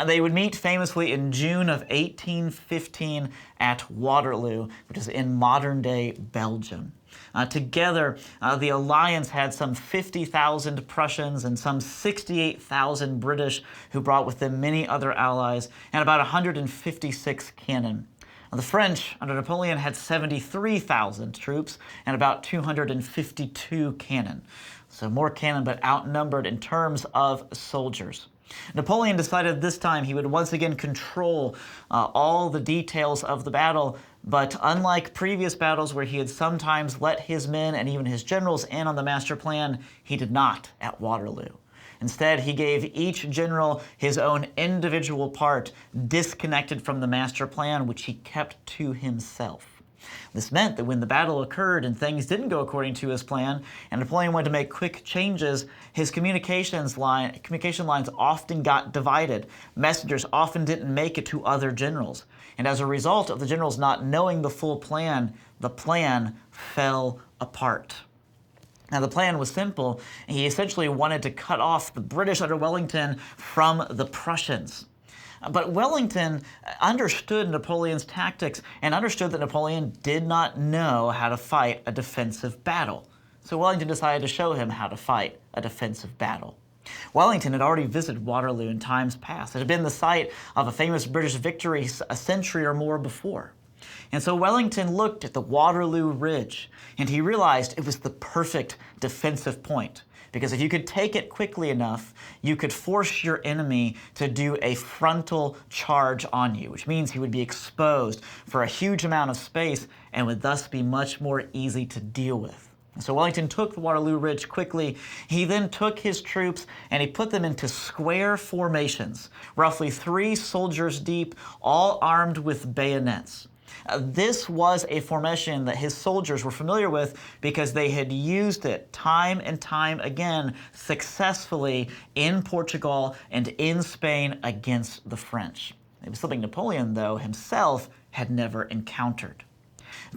They would meet famously in June of 1815 at Waterloo, which is in modern-day Belgium. Together, the alliance had some 50,000 Prussians and some 68,000 British, who brought with them many other allies, and about 156 cannon. The French, under Napoleon, had 73,000 troops and about 252 cannon. So more cannon, but outnumbered in terms of soldiers. Napoleon decided this time he would once again control all the details of the battle, but unlike previous battles where he had sometimes let his men and even his generals in on the master plan, he did not at Waterloo. Instead, he gave each general his own individual part, disconnected from the master plan, which he kept to himself. This meant that when the battle occurred and things didn't go according to his plan, and Napoleon wanted to make quick changes, his communication lines often got divided. Messengers often didn't make it to other generals. And as a result of the generals not knowing the full plan, the plan fell apart. Now, the plan was simple. He essentially wanted to cut off the British under Wellington from the Prussians. But Wellington understood Napoleon's tactics and understood that Napoleon did not know how to fight a defensive battle. So Wellington decided to show him how to fight a defensive battle. Wellington had already visited Waterloo in times past. It had been the site of a famous British victory a century or more before. And so Wellington looked at the Waterloo Ridge, and he realized it was the perfect defensive point. Because if you could take it quickly enough, you could force your enemy to do a frontal charge on you, which means he would be exposed for a huge amount of space and would thus be much more easy to deal with. So Wellington took the Waterloo Ridge quickly. He then took his troops and he put them into square formations, roughly 3 soldiers deep, all armed with bayonets. This was a formation that his soldiers were familiar with because they had used it time and time again successfully in Portugal and in Spain against the French. It was something Napoleon, though, himself had never encountered.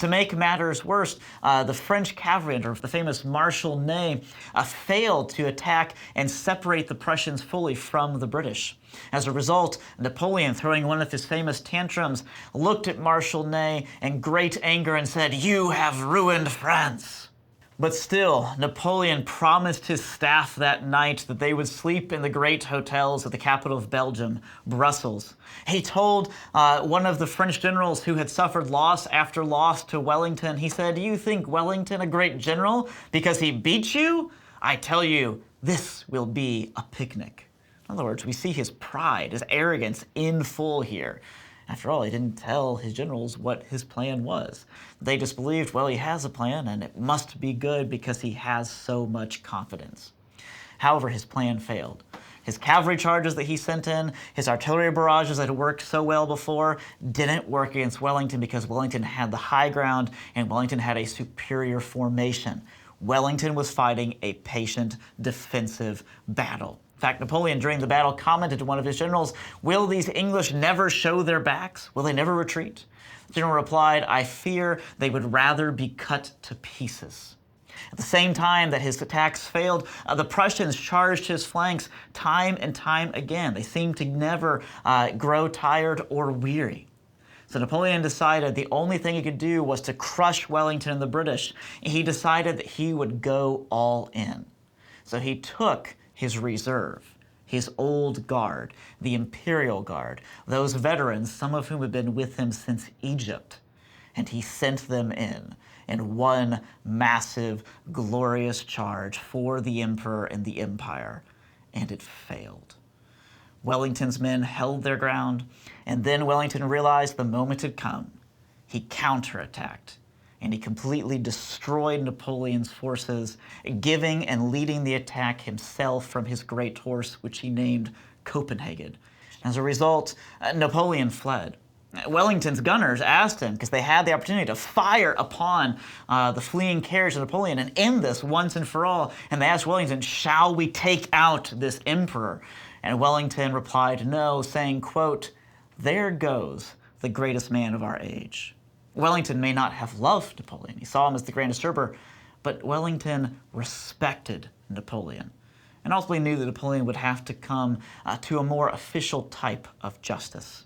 To make matters worse, the French cavalry under the famous Marshal Ney failed to attack and separate the Prussians fully from the British. As a result, Napoleon, throwing one of his famous tantrums, looked at Marshal Ney in great anger and said, "You have ruined France." But still, Napoleon promised his staff that night that they would sleep in the great hotels of the capital of Belgium, Brussels. He told one of the French generals who had suffered loss after loss to Wellington, he said, "You think Wellington a great general because he beat you? I tell you, this will be a picnic." In other words, we see his pride, his arrogance in full here. After all, he didn't tell his generals what his plan was. They just believed, well, he has a plan and it must be good because he has so much confidence. However, his plan failed. His cavalry charges that he sent in, his artillery barrages that had worked so well before, didn't work against Wellington because Wellington had the high ground and Wellington had a superior formation. Wellington was fighting a patient, defensive battle. In fact, Napoleon, during the battle, commented to one of his generals, "Will these English never show their backs? Will they never retreat?" The general replied, "I fear they would rather be cut to pieces." At the same time that his attacks failed, the Prussians charged his flanks time and time again. They seemed to never grow tired or weary. So Napoleon decided the only thing he could do was to crush Wellington and the British. He decided that he would go all in. So he took his reserve, his old guard, the Imperial Guard, those veterans, some of whom had been with him since Egypt, and he sent them in one massive, glorious charge for the emperor and the empire, and it failed. Wellington's men held their ground, and then Wellington realized the moment had come. He counterattacked, and he completely destroyed Napoleon's forces, giving and leading the attack himself from his great horse, which he named Copenhagen. As a result, Napoleon fled. Wellington's gunners asked him, because they had the opportunity to fire upon the fleeing carriage of Napoleon and end this once and for all, and they asked Wellington, "Shall we take out this emperor?" And Wellington replied no, saying, quote, "There goes the greatest man of our age." Wellington may not have loved Napoleon. He saw him as the grandest server, but Wellington respected Napoleon. and ultimately knew that Napoleon would have to come to a more official type of justice.